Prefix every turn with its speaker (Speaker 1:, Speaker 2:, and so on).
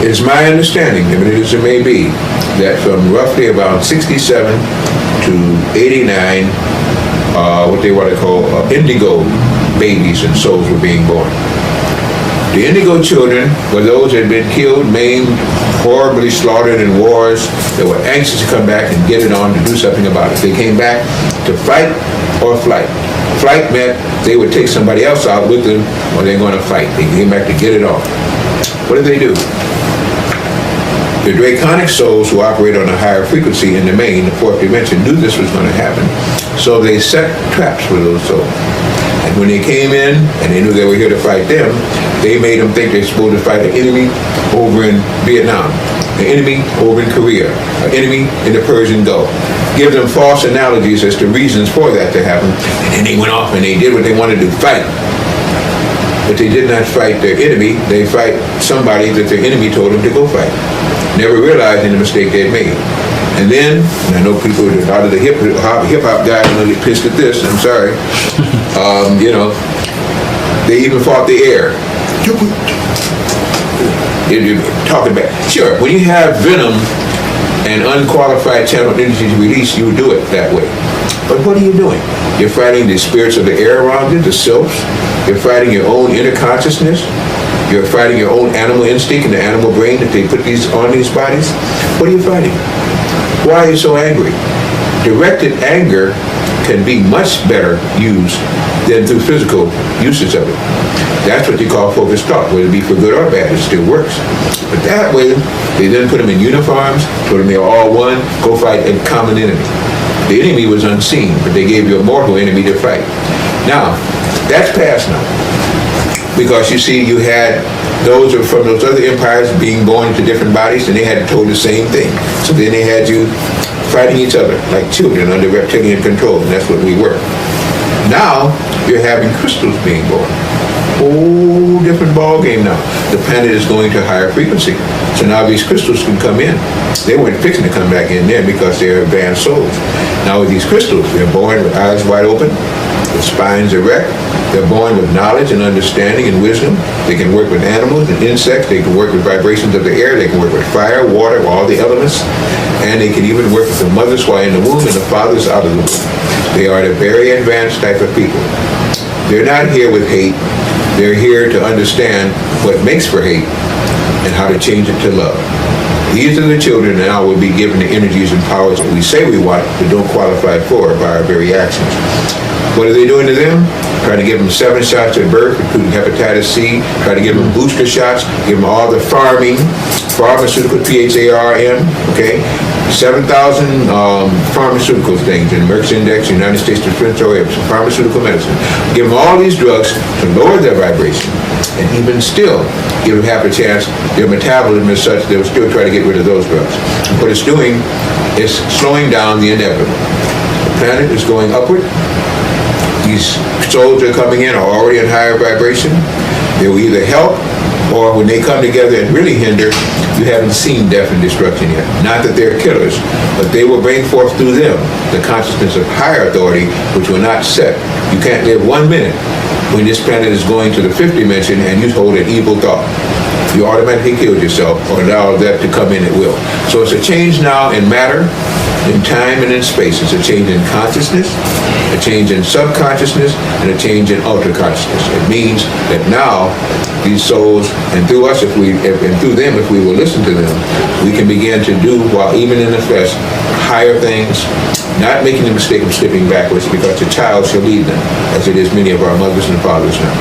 Speaker 1: It's my understanding, limited as it may be, that from roughly about 67 to 89, what they want to call indigo babies and souls were being born. The indigo children were those that had been killed, maimed, horribly slaughtered in wars, that were anxious to come back and get it on to do something about it. They came back to fight or flight. Flight meant they would take somebody else out with them or they're going to fight. They came back to get it on. What did they do? The draconic souls who operate on a higher frequency in the main, the fourth dimension, knew this was going to happen. So they set traps for those souls. And when they came in and they knew they were here to fight them, they made them think they're supposed to fight an enemy over in Vietnam, an enemy over in Korea, an enemy in the Persian Gulf. Give them false analogies as to reasons for that to happen. And then they went off and they did what they wanted to fight. But they did not fight their enemy. They fight somebody that their enemy told them to go fight. Never realizing the mistake they'd made. And then, and I know people out of the hip-hop guys are going to get pissed at this, I'm sorry, they even fought the air. You're talking about, sure, when you have venom and unqualified channel energy release, you do it that way. But what are you doing? You're fighting the spirits of the air around you, the sylphs. You're fighting your own inner consciousness. You're fighting your own animal instinct and the animal brain that they put these on these bodies. What are you fighting? Why are you so angry? Directed anger can be much better used than through physical usage of it. That's what you call focused thought, whether it be for good or bad, it still works. But that way, they then put them in uniforms, put them there all one, go fight a common enemy. The enemy was unseen, but they gave you a mortal enemy to fight. Now, that's past now. Because you see, you had those from those other empires being born into different bodies, and they had told the same thing. So then they had you fighting each other like children under reptilian control, and that's what we were. Now, you're having crystals being born. Whole different ball game now. The planet is going to higher frequency. So now these crystals can come in. They weren't fixing to come back in there because they're advanced souls. Now with these crystals, they're born with eyes wide open, with spines erect. They're born with knowledge and understanding and wisdom. They can work with animals and insects. They can work with vibrations of the air. They can work with fire, water, all the elements. And they can even work with the mothers while in the womb and the fathers out of the womb. They are the very advanced type of people. They're not here with hate. They're here to understand what makes for hate and how to change it to love. These are the children that now will be given the energies and powers that we say we want but don't qualify for by our very actions. What are they doing to them? Trying to give them 7 shots at birth, including hepatitis C, trying to give them booster shots, give them all the pharmaceutical, PHARM, okay? 7,000 pharmaceutical things in Merck's Index, United States Defense Organisation, pharmaceutical medicine. Give them all these drugs to lower their vibration, and even still give them half a chance. Their metabolism is such they'll still try to get rid of those drugs. What it's doing is slowing down the inevitable. The planet is going upward. These souls that are coming in are already in higher vibration. They will either help, or when they come together and really hinder, you haven't seen death and destruction yet. Not that they're killers, but they will bring forth through them the consciousness of higher authority, which will not set. You can't live 1 minute when this planet is going to the 5th dimension and you hold an evil thought. You automatically killed yourself or allow that to come in at will. So it's a change now in matter, in time, and in space. It's a change in consciousness, a change in subconsciousness, and a change in ultra consciousness. It means that now these souls, and through us, and through them, if we will listen to them, we can begin to do, while even in the flesh, higher things, not making the mistake of slipping backwards, because the child shall lead them, as it is many of our mothers and fathers now.